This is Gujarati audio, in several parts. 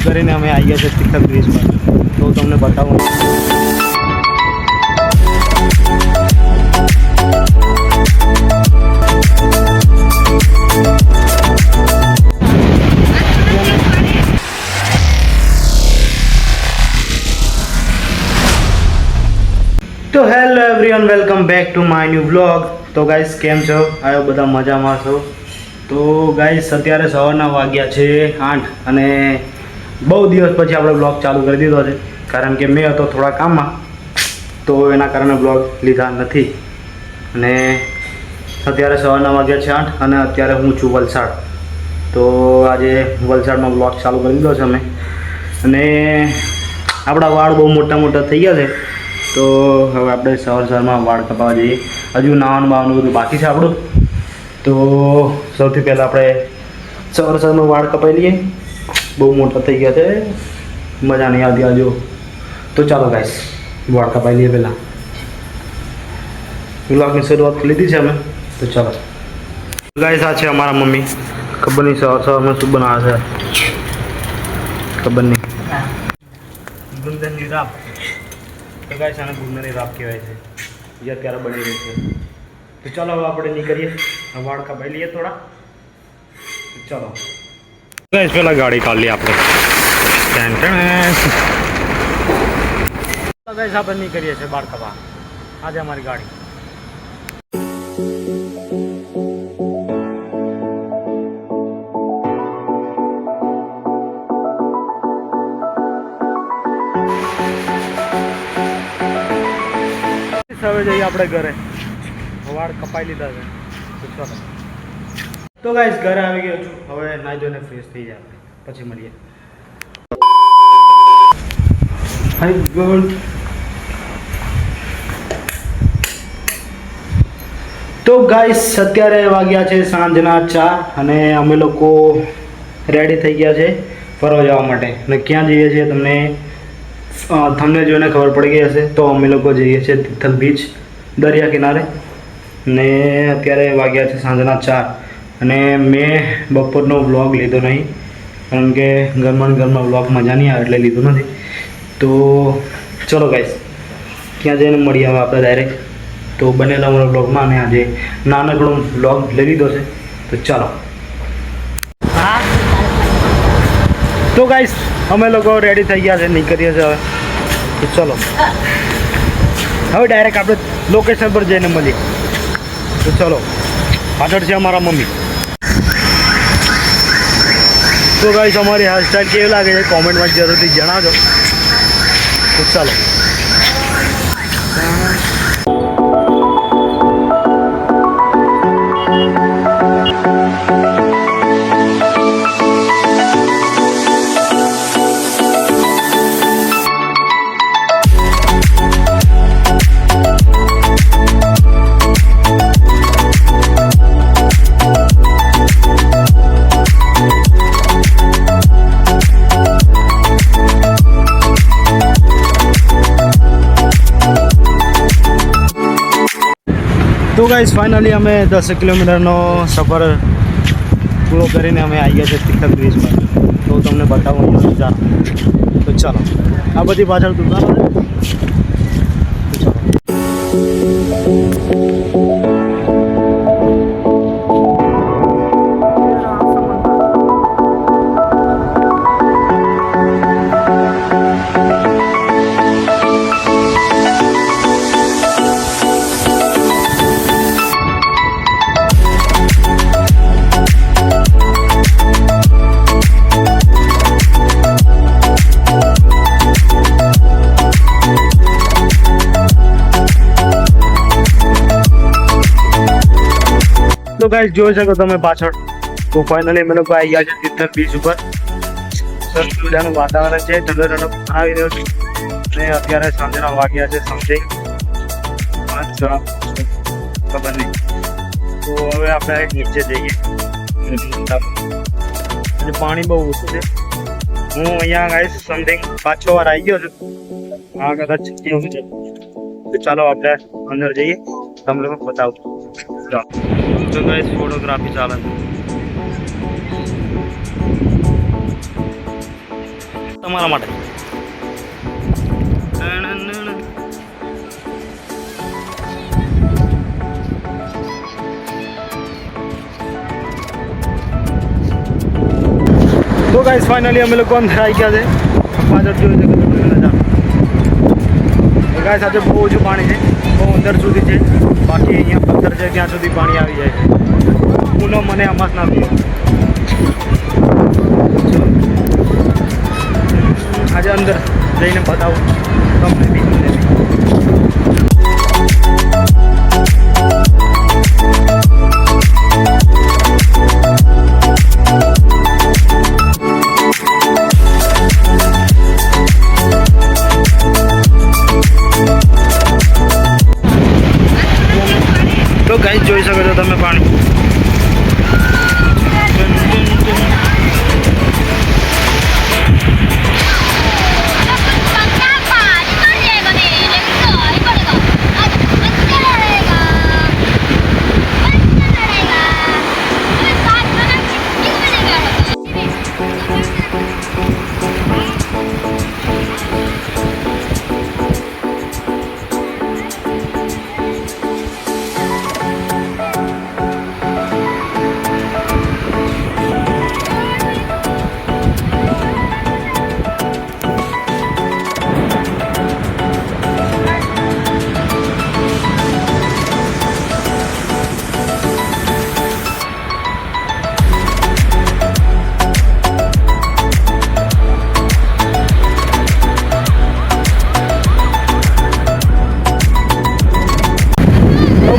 કરીને અમે આવી ગયા છે તિથલ બ્રિજ પર, તો તમને બતાવું. તો hello everyone, welcome back to my new vlog. તો ગાઈસ કેમ છો? આવ્યો બધા મજામાં છો? તો ગાઈસ અત્યારે સવારના વાગ્યા છે 8 અને બહુ દિવસ પછી આપણે બ્લોગ ચાલુ કરી દીધો છે, કારણ કે મેં હતો થોડા કામમાં, તો એના કારણે બ્લોગ લીધા નથી. અને અત્યારે સવારના વાગ્યા છે 8 અને અત્યારે હું છું વલસાડ. તો આજે વલસાડમાં બ્લોગ ચાલુ કરી દીધો છે અમે. અને આપણા વાળ બહુ મોટા મોટા થઈ ગયા છે, તો હવે આપણે સવારમાં વાળ કપાવવા જઈએ. હજુ નાવાનું બાવાનું બધું બાકી છે આપણું. તો સૌથી પહેલાં આપણે સવારમાં વાળ કપાવી લઈએ. બહુ મોટા થઈ ગયા છે, મજા નહીં આવતી આજુ. તો ચાલો ગાઈસ વાળ કપાવી લઈએ પહેલાં. વ્લોગની શરૂઆત કરી લીધી છે અમે, તો ચાલો ગાઈસ. આ છે અમારા મમ્મી. ખબર નહીં સવારમાં શું બનાવે છે, ખબર નહીં. ગુંદરની રાબ, તો ગાઈસ આને ગુંદરની રાબ કહેવાય છે, જે અત્યારે બની રહી છે. તો ચાલો હવે આપણે નીકળીએ, વાળ કપાઈ લઈએ થોડા. ચાલો ગાઈસ પહેલાં ગાડી કાઢી લઈએ આપણે. તો ગાઈસ આપણે નીકળીએ છીએ વાળ કપા. આજે અમારી ગાડી. હવે જઈએ આપણે ઘરે. વાળ કપાઈ લીધા છે, તો ચાલો. તો ગાઈસ ઘરે આવી ગયો છું. હવે નાઈ ધોઈને ફ્રેશ થઈ જાય, પછી મળીએ. Hi good. તો ગાઈસ અત્યારે વાગ્યા છે સાંજના 4 અને અમે લોકો રેડી થઈ ગયા છે ફરવા જવા માટે. અને ક્યાં જઈએ છીએ તમને જોઈને ખબર પડી ગઈ હશે. તો અમે લોકો જઈએ છીએ તિથલ બીચ, દરિયા કિનારે. ને અત્યારે વાગ્યા છે સાંજના 4 અને મેં બપોરનો વ્લોગ લીધો નહીં, કારણ કે ઘરમાં વ્લોગ મજા નહીં આવે એટલે લીધું નથી. તો ચલો ગાઈસ ક્યાં જઈને મળીએ હવે આપણે ડાયરેક્ટ. તો બનેલા અમારા વ્લોગમાં અને આજે નાનકડો વ્લોગ લઈ લીધો છે, તો ચાલો. તો ગાઈસ અમે લોકો રેડી થઈ ગયા છે, નીકળીએ છીએ હવે. તો ચલો હવે ડાયરેક્ટ આપણે લોકેશન પર જઈને મળીએ. તો ચલો. પાછળ છે અમારા મમ્મી. તો ગાઈસ અમારી હેરસ્ટાઈલ કેવી લાગે છે કોમેન્ટમાં જરૂરથી જણાવજો. તો ચાલો. તો ગાઈસ ફાઇનલી અમે 10 કિલોમીટરનો સફર પૂરો કરીને અમે આવી ગયા છે તિથલ બ્રિજ પર. તો તમને બતાવું નજારો. તો ચાલો. આ બધી પાછળ દુકાનો છે. તો ચાલો. તો ગાઈસ જોઈ શકો તમે પાછળ. તો ફાઇનલી અમે લોકો આવી ગયા છે તિથલ બીચ ઉપર. સરસ મજાનું વાતાવરણ છે, ઠંડો ઠંડો આવી રહ્યો છે. અને અત્યારે સાંજના વાગ્યા છે સમથિંગ 5 ખબર નહીં. તો હવે આપણે નીચે જઈએ. અને પાણી બહુ ઓછું છે. હું અહીંયા ગાઈસ સમથિંગ 5-6 વાર આવી ગયો છું. આ કદાચ કેવું છે. તો ચાલો આપણે અંદર જઈએ, તમને પણ બતાવું. તો ગાઈસ ફોટોગ્રાફી ચાલે છે. તમારા માટે. તો ગાઈસ ફાઇનલી અમે લોકો અંદર આવી ગયા છે. પાછળ જોઈ શકો છો નજારો. ગાઈસ આજે બહુ ઓછું પાણી છે, બહુ અંદર સુધી છે. બાકી અહીંયા પથ્થર છે ત્યાં સુધી પાણી આવી જાય છે. પૂનમ મને અમાસ ના પીએ. આજે અંદર જઈને બતાવું તમને બી મને બી. તો ગાઈસ જોઈ શકો છો તમે પાણી.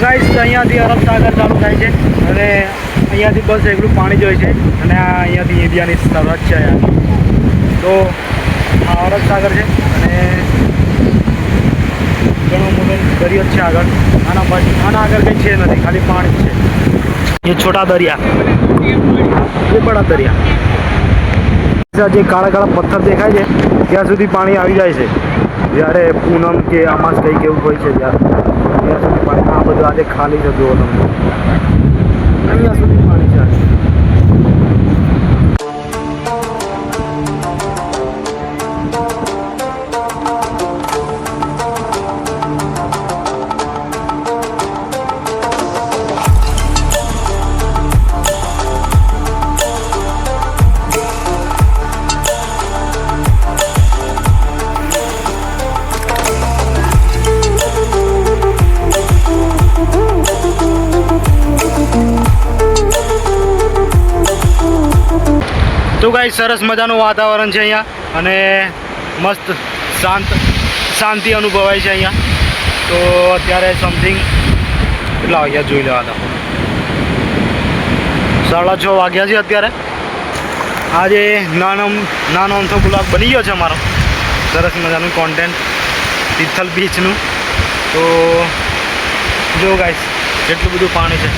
ગાઈસ અહીંયાથી અરબ સાગર ચાલુ થાય છે અને અહીંયાથી બસ એટલું પાણી જ હોય છે અને આ અહીંયાથી ઇન્ડિયાની સરહદ છે અહીંયા. તો આ અરબ સાગર છે અને ઘણો મોટો દરિયો છે આગળ. આના આગળ કંઈ છે નથી, ખાલી પાણી જ છે. એ છોટા દરિયા, એ બડા દરિયા. જે કાળા કાળા પથ્થર દેખાય છે ત્યાં સુધી પાણી આવી જાય છે. જ્યારે પૂનમ કે અમાસ કંઈક એવું હોય છે ત્યાં સુધી પાણી. આ બધું આજે ખાલી છે, જુઓ તમે અહીંયા સુધી પાણી છે. તો ગાઈસ સરસ મજાનું વાતાવરણ છે અહીંયા અને મસ્ત શાંતિ અનુભવાય છે અહીંયા. તો અત્યારે સમથિંગ કેટલા વાગ્યા જોઈ લેવા હતા, 6:30 વાગ્યા છે અત્યારે. આજે નાનો અમથો બ્લોગ બની ગયો છે અમારો, સરસ મજાનું કોન્ટેન્ટ તિથલ બીચનું. તો જો ગાઈસ કેટલું બધું પાણી છે.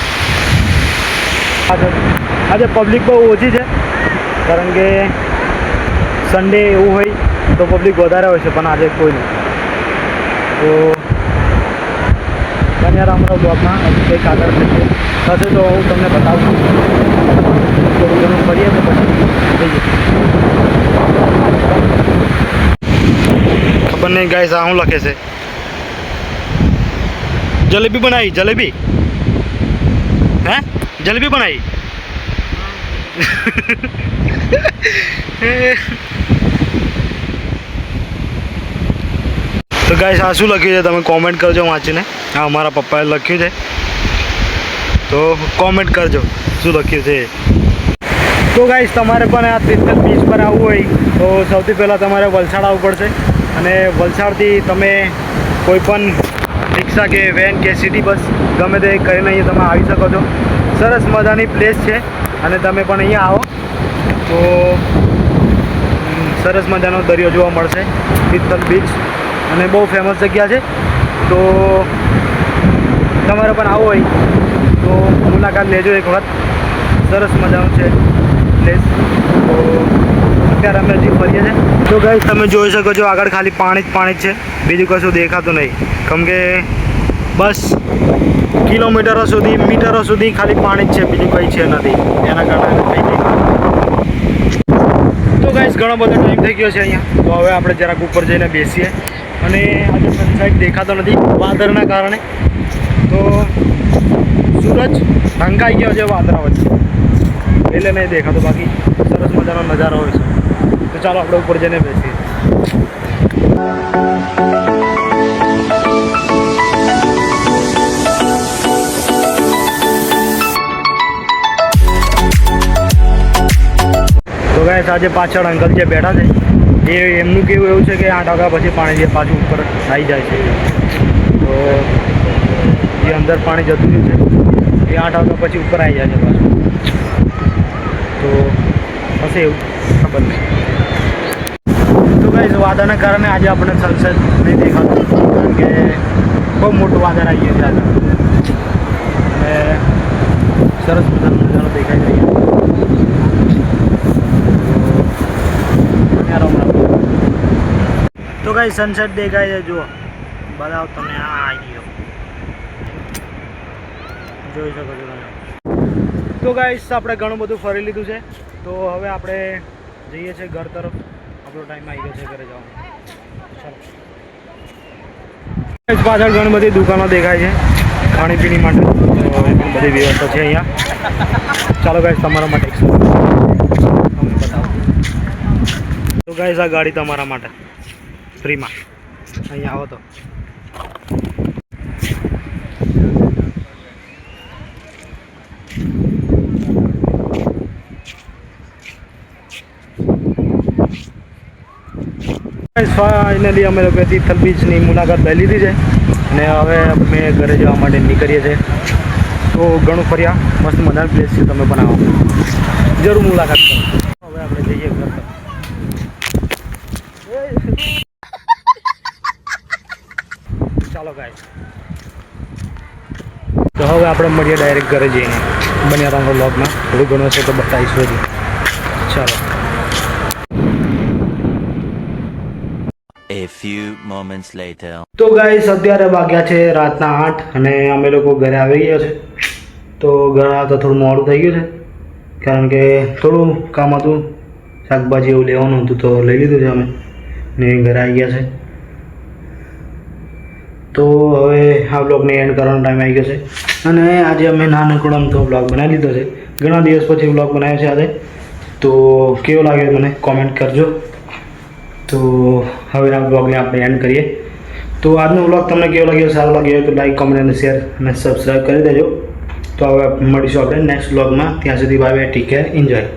આજે પબ્લિક બહુ ઓછી છે કારણ કે સન્ડે એવું હોય તો પબ્લિક વધારે હોય છે, પણ આજે કોઈ નથી. તો બન્યા રહો અમારા બ્લોગમાં. હજી કંઈક આગળ થશે તો હું તમને બતાવું. થોડું ઘણું કરીએ તો પછી જઈએ. ખબર નહીં ગાઈસ આ શું લખે છે. જલેબી બનાવી, જલેબી હે જલેબી બનાવી. તો ગાઈસ આ શું લખ્યું છે તમે કોમેન્ટ કરજો વાંચીને. હા અમારા પપ્પાએ લખ્યું છે, તો કોમેન્ટ કરજો શું લખ્યું છે. તો ગાઈસ તમારે પણ આ તિથલ બીચ પર આવવું હોય તો સૌથી પહેલાં તમારે વલસાડ આવવું પડશે. અને વલસાડથી તમે કોઈ પણ રિક્ષા કે વેન કે સિટી બસ ગમે તે કરીને અહીંયા તમે આવી શકો છો. સરસ મજાની પ્લેસ છે અને તમે પણ અહીંયા આવો તો સરસ મજાનો દરિયો જોવા મળશે, તિથલ બીચ. અને બહુ ફેમસ જગ્યા છે. તો તમારે પણ આવવું હોય તો મુલાકાત લેજો એક વખત. સરસ મજાનું છે પ્લેસ. તો અત્યારે અમે હજી ફરીએ છીએ. તો ગાઈસ તમે જોઈ શકો છો આગળ ખાલી પાણી જ છે, બીજું કશું દેખાતું નહીં. કેમ કે બસ કિલોમીટરો સુધી મીટરો સુધી ખાલી પાણી જ છે, બીજું કંઈ છે નથી. એના કારણે કંઈ દેખાતું. તો ગાઈસ ગાઈસ ઘણો બધો ટાઈમ થઈ ગયો છે અહીંયા, તો હવે આપણે જરાક ઉપર જઈને બેસીએ. અને આજે સનસાઇટ દેખાતો નથી વાદળના કારણે, તો સૂરજ ઢંકાઈ ગયો છે વાદળા વચ્ચે એટલે નહીં દેખાતો, બાકી સરસ મજાનો નજારો હોય છે. તો ચાલો આપણે ઉપર જઈને બેસીએ. તો ગાઈસ આજે પાછળ અંકલ જે બેઠા છે એ એમનું કેવું એવું છે કે 8 વાગ્યા પછી પાણી જે પાછું ઉપર આવી જાય છે. તો જે અંદર પાણી જતું રહ્યું છે એ 8 વાગ્યા પછી ઉપર આવી જાય છે પાછું. તો હશે એવું, ખબર નહીં. તો ગાઈસ વાદળના કારણે આજે આપણને સનસેટ નહીં દેખાતું, કારણ કે બહુ મોટું વાદળ આવી ગયું છે આજે. અને સરસ મજાનો નજારો દેખાઈ રહ્યો. તો ગાઈસ સનસેટ દેખાય છે, જુઓ બતાવો તમે. આ આવી ગયો, જોઈ શકો છો તમે. તો ગાઈસ આપણે ઘણું બધું ફરી લીધું છે, તો હવે આપણે જઈએ છીએ ઘર તરફ. આપણો ટાઈમ આવી ગયો છે ઘરે જવાનો. ચાલો પાછળ ઘણી બધી દુકાનો દેખાય છે ખાણીપીણી માટે, તો ઘણી બધી વ્યવસ્થા છે અહીંયા. ચાલો ગાઈસ તમારા માટે એક તમને બતાવો. તો ગાઈસ આ ગાડી તમારા માટે ફ્રીમાં, અહીંયા આવો તો. ફાઇનલી અમે લોકો તિથલ બીચની મુલાકાત લઈ લીધી છે અને હવે અમે ઘરે જવા માટે નીકળીએ છીએ. તો ઘણું ફર્યા, મસ્ત મજાનો પ્લેસ છે, તમે બનાવો જરૂર મુલાકાત કરો. હવે આપણે જઈએ ઘર તરફ. ચાલો ગાઈસ, તો હવે આપણે મળીએ ડાયરેક્ટ ઘરે જઈને. બન્યા રહો વ્લોગમાં, થોડું ઘણું હશે તો બતાવીશું હજી. ચાલો. A few moments later. તો ગાઈસ અત્યારે વાગ્યા છે રાતના 8 અને અમે લોકો ઘરે આવી ગયા છે. તો ઘરે આવતા થોડું મોડું થઈ ગયું છે, કારણ કે થોડું કામ હતું, શાકભાજી એવું લેવાનું હતું તો લઈ લીધું છે અમે ને ઘરે આવી ગયા છે. તો હવે આ બ્લોગને એન્ડ કરવાનો ટાઈમ આવી ગયો છે અને આજે અમે નાનકડો અમથો બ્લોગ બનાવી લીધો છે. ઘણા દિવસ પછી બ્લોગ બનાવ્યો છે આજે, તો કેવો લાગે મને કોમેન્ટ કરજો. તો હવે આ બ્લોગને આપણે એન્ડ કરીએ. તો આજનો બ્લોગ તમને કેવો લાગ્યો, સારો લાગ્યો હોય તો લાઈક, કમેન્ટ અને શેર અને સબસ્ક્રાઈબ કરી દેજો. તો હવે મળીશું આપણે નેક્સ્ટ બ્લોગમાં. ત્યાં સુધી bye bye, take care, enjoy.